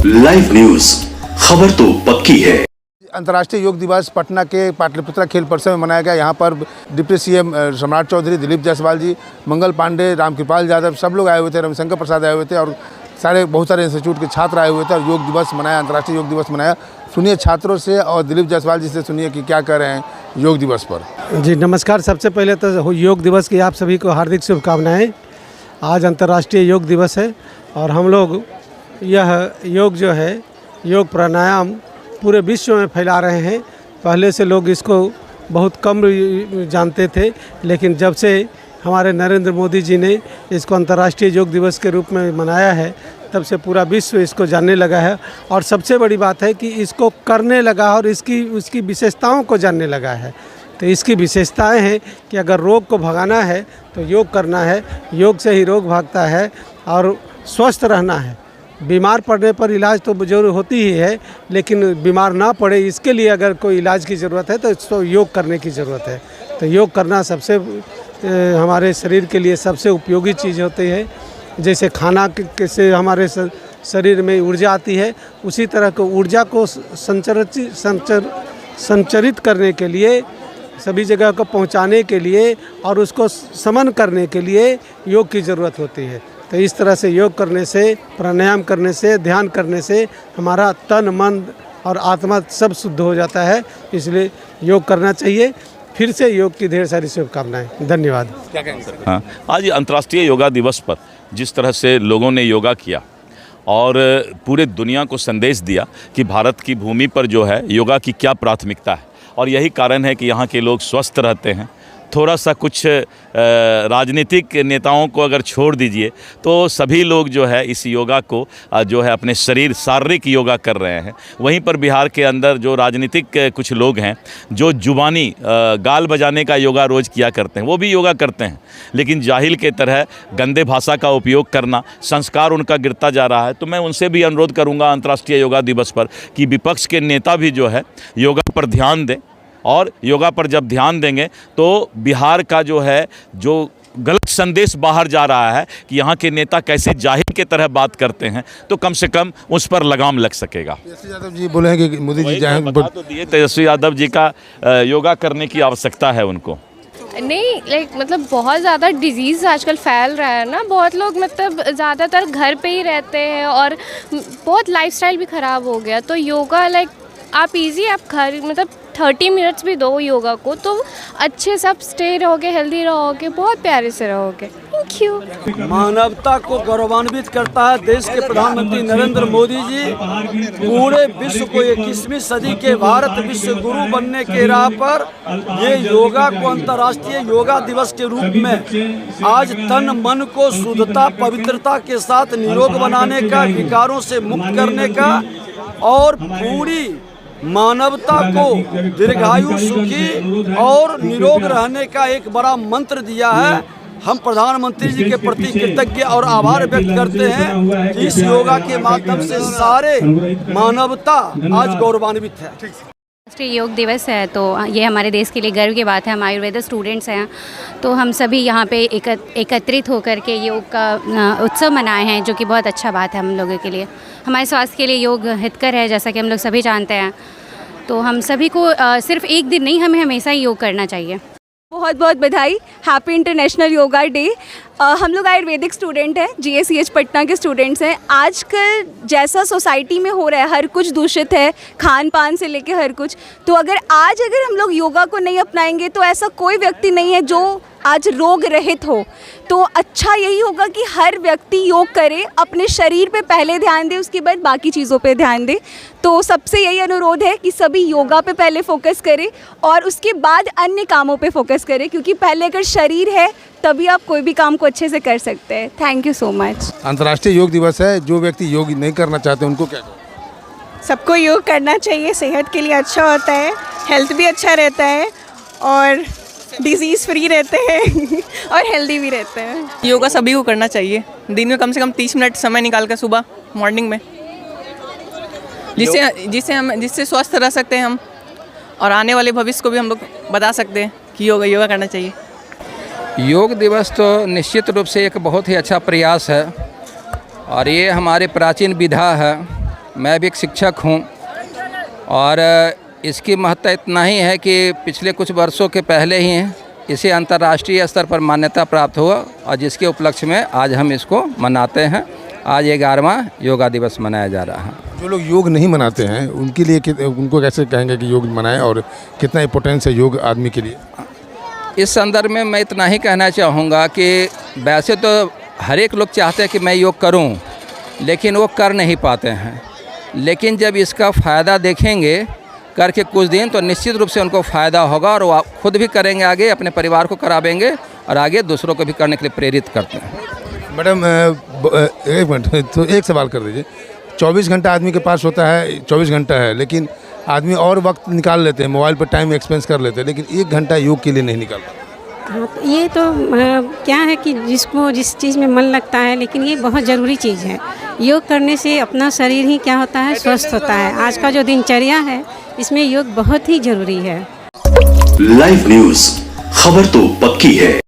Live news, खबर तो पक्की है। अंतर्राष्ट्रीय योग दिवस पटना के पाटलिपुत्रा खेल परिसर में मनाया गया। यहाँ पर डिप्टी सीएम सम्राट चौधरी, दिलीप जायसवाल जी, मंगल पांडे, रामकृपाल यादव सब लोग आए हुए थे, रविशंकर प्रसाद आए हुए थे और बहुत सारे इंस्टीट्यूट के छात्र आए हुए थे और योग दिवस मनाया, अंतर्राष्ट्रीय योग दिवस मनाया। सुनिए छात्रों से और दिलीप जायसवाल जी से सुनिए कि क्या कह रहे हैं योग दिवस पर। जी नमस्कार। सबसे पहले तो योग दिवस की आप सभी को हार्दिक शुभकामनाएं। आज अंतर्राष्ट्रीय योग दिवस है और हम लोग यह योग जो है, योग प्राणायाम पूरे विश्व में फैला रहे हैं। पहले से लोग इसको बहुत कम जानते थे, लेकिन जब से हमारे नरेंद्र मोदी जी ने इसको अंतर्राष्ट्रीय योग दिवस के रूप में मनाया है, तब से पूरा विश्व इसको जानने लगा है। और सबसे बड़ी बात है कि इसको करने लगा और उसकी विशेषताओं को जानने लगा है। तो इसकी विशेषताएं हैं कि अगर रोग को भगाना है तो योग करना है, योग से ही रोग भागता है और स्वस्थ रहना है। बीमार पड़ने पर इलाज तो जरूर होती ही है, लेकिन बीमार ना पड़े इसके लिए अगर कोई इलाज की ज़रूरत है तो योग करने की ज़रूरत है। तो योग करना सबसे हमारे शरीर के लिए सबसे उपयोगी चीज़ होती है। जैसे खाना से हमारे शरीर में ऊर्जा आती है, उसी तरह को ऊर्जा को संचरित करने के लिए, सभी जगह को पहुंचाने के लिए और उसको समन करने के लिए योग की ज़रूरत होती है। तो इस तरह से योग करने से, प्राणायाम करने से, ध्यान करने से हमारा तन, मन और आत्मा सब शुद्ध हो जाता है। इसलिए योग करना चाहिए। फिर से योग की ढेर सारी शुभकामनाएं। धन्यवाद। क्या कहेंगे सर? हाँ, आज अंतर्राष्ट्रीय योगा दिवस पर जिस तरह से लोगों ने योगा किया और पूरे दुनिया को संदेश दिया कि भारत की भूमि पर जो है योगा की क्या प्राथमिकता है, और यही कारण है कि यहाँ के लोग स्वस्थ रहते हैं। थोड़ा सा कुछ राजनीतिक नेताओं को अगर छोड़ दीजिए तो सभी लोग जो है इस योगा को जो है अपने शरीर शारीरिक योगा कर रहे हैं। वहीं पर बिहार के अंदर जो राजनीतिक कुछ लोग हैं जो जुबानी गाल बजाने का योगा रोज़ किया करते हैं, वो भी योगा करते हैं, लेकिन जाहिल के तरह गंदे भाषा का उपयोग करना, संस्कार उनका गिरता जा रहा है। तो मैं उनसे भी अनुरोध करूँगा अंतर्राष्ट्रीय योगा दिवस पर कि विपक्ष के नेता भी जो है योगा पर ध्यान दें, और योगा पर जब ध्यान देंगे तो बिहार का जो है जो गलत संदेश बाहर जा रहा है कि यहाँ के नेता कैसे जाहिल के तरह बात करते हैं, तो कम से कम उस पर लगाम लग सकेगा। तेजस्वी यादव जी बोले हैं कि मोदी जी जाहिल बता तो दिए, तेजस्वी यादव जी का योगा करने की आवश्यकता है उनको। नहीं मतलब बहुत ज़्यादा डिजीज़ आजकल फैल रहा है ना, बहुत लोग मतलब ज़्यादातर घर पे ही रहते हैं और बहुत लाइफस्टाइल भी ख़राब हो गया। तो योगा आप इजी आप घर मतलब 30 मिनट्स भी दो योगा को तो अच्छे सब स्टे रहोगे, हेल्दी रहोगे, बहुत प्यारे से रहोगे। Thank you. मानवता को गौरवान्वित करता है देश के प्रधानमंत्री नरेंद्र मोदी जी पूरे विश्व को 21वीं सदी के भारत विश्व गुरु बनने के राह पर ये योगा को अंतर्राष्ट्रीय योगा दिवस के रूप में आज तन मन को शुद्धता, पवित्रता के साथ निरोग बनाने का, विकारों से मुक्त करने का और पूरी मानवता को दीर्घायु, सुखी और निरोग रहने का एक बड़ा मंत्र दिया है। हम प्रधानमंत्री जी के प्रति कृतज्ञ और आभार व्यक्त करते हैं कि इस योगा के माध्यम से सारे मानवता आज गौरवान्वित है। राष्ट्रीय योग दिवस है तो ये हमारे देश के लिए गर्व की बात है। हम आयुर्वेद स्टूडेंट्स हैं तो हम सभी यहाँ पे एकत्रित होकर के योग का उत्सव मनाए हैं, जो कि बहुत अच्छा बात है हम लोगों के लिए। हमारे स्वास्थ्य के लिए योग हितकर है, जैसा कि हम लोग सभी जानते हैं। तो हम सभी को सिर्फ एक दिन नहीं, हमें हमेशा ही योग करना चाहिए। बहुत बहुत बधाई। Happy international yoga day. हम लोग आयुर्वेदिक स्टूडेंट हैं, GACH पटना के स्टूडेंट्स हैं। आजकल जैसा सोसाइटी में हो रहा है, हर कुछ दूषित है, खान पान से लेके हर कुछ। तो अगर हम लोग योगा को नहीं अपनाएंगे तो ऐसा कोई व्यक्ति नहीं है जो आज रोग रहित हो। तो अच्छा यही होगा कि हर व्यक्ति योग करे, अपने शरीर पे पहले ध्यान दे, उसके बाद बाकी चीज़ों पे ध्यान दे। तो सबसे यही अनुरोध है कि सभी योगा पे पहले फोकस करें और उसके बाद अन्य कामों पे फोकस करें, क्योंकि पहले अगर शरीर है तभी आप कोई भी काम को अच्छे से कर सकते हैं। Thank you so much. अंतर्राष्ट्रीय योग दिवस है, जो व्यक्ति योग नहीं करना चाहते उनको क्या कहें? सबको योग करना चाहिए, सेहत के लिए अच्छा होता है, हेल्थ भी अच्छा रहता है और डिजीज़ फ्री रहते हैं और हेल्दी भी रहते हैं। योगा सभी को करना चाहिए, दिन में कम से कम 30 मिनट समय निकाल कर सुबह मॉर्निंग में, जिससे स्वस्थ रह सकते हैं हम और आने वाले भविष्य को भी हम लोग बता सकते हैं कि योगा करना चाहिए। योग दिवस तो निश्चित रूप से एक बहुत ही अच्छा प्रयास है और ये हमारे प्राचीन विधा है मैं भी एक शिक्षक हूँ और इसकी महत्ता इतना ही है कि पिछले कुछ वर्षों के पहले ही इसे अंतर्राष्ट्रीय स्तर पर मान्यता प्राप्त हुआ और जिसके उपलक्ष्य में आज हम इसको मनाते हैं। आज 11वां योगा दिवस मनाया जा रहा है। जो लोग योग नहीं मनाते हैं उनके लिए उनको कैसे कहेंगे कि योग मनाएं और कितना इम्पोर्टेंस है योग आदमी के लिए? इस संदर्भ में मैं इतना ही कहना चाहूँगा कि वैसे तो हर एक लोग चाहते हैं कि मैं योग करूँ, लेकिन वो कर नहीं पाते हैं। लेकिन जब इसका फ़ायदा देखेंगे करके कुछ दिन, तो निश्चित रूप से उनको फ़ायदा होगा और वो खुद भी करेंगे, आगे अपने परिवार को करावेंगे और आगे दूसरों को भी करने के लिए प्रेरित करते हैं। मैडम एक मिनट, तो एक सवाल कर दीजिए। 24 घंटा आदमी के पास होता है, 24 घंटा है, लेकिन आदमी और वक्त निकाल लेते हैं, मोबाइल पर टाइम एक्सपेंस कर लेते हैं, लेकिन 1 घंटा योग के लिए नहीं निकाल पाते। हाँ, तो ये तो क्या है कि जिसको जिस चीज़ में मन लगता है, लेकिन ये बहुत ज़रूरी चीज़ है। योग करने से अपना शरीर ही क्या होता है, स्वस्थ होता है। आज का जो दिनचर्या है इसमें योग बहुत ही ज़रूरी है। लाइव न्यूज, खबर तो पक्की है।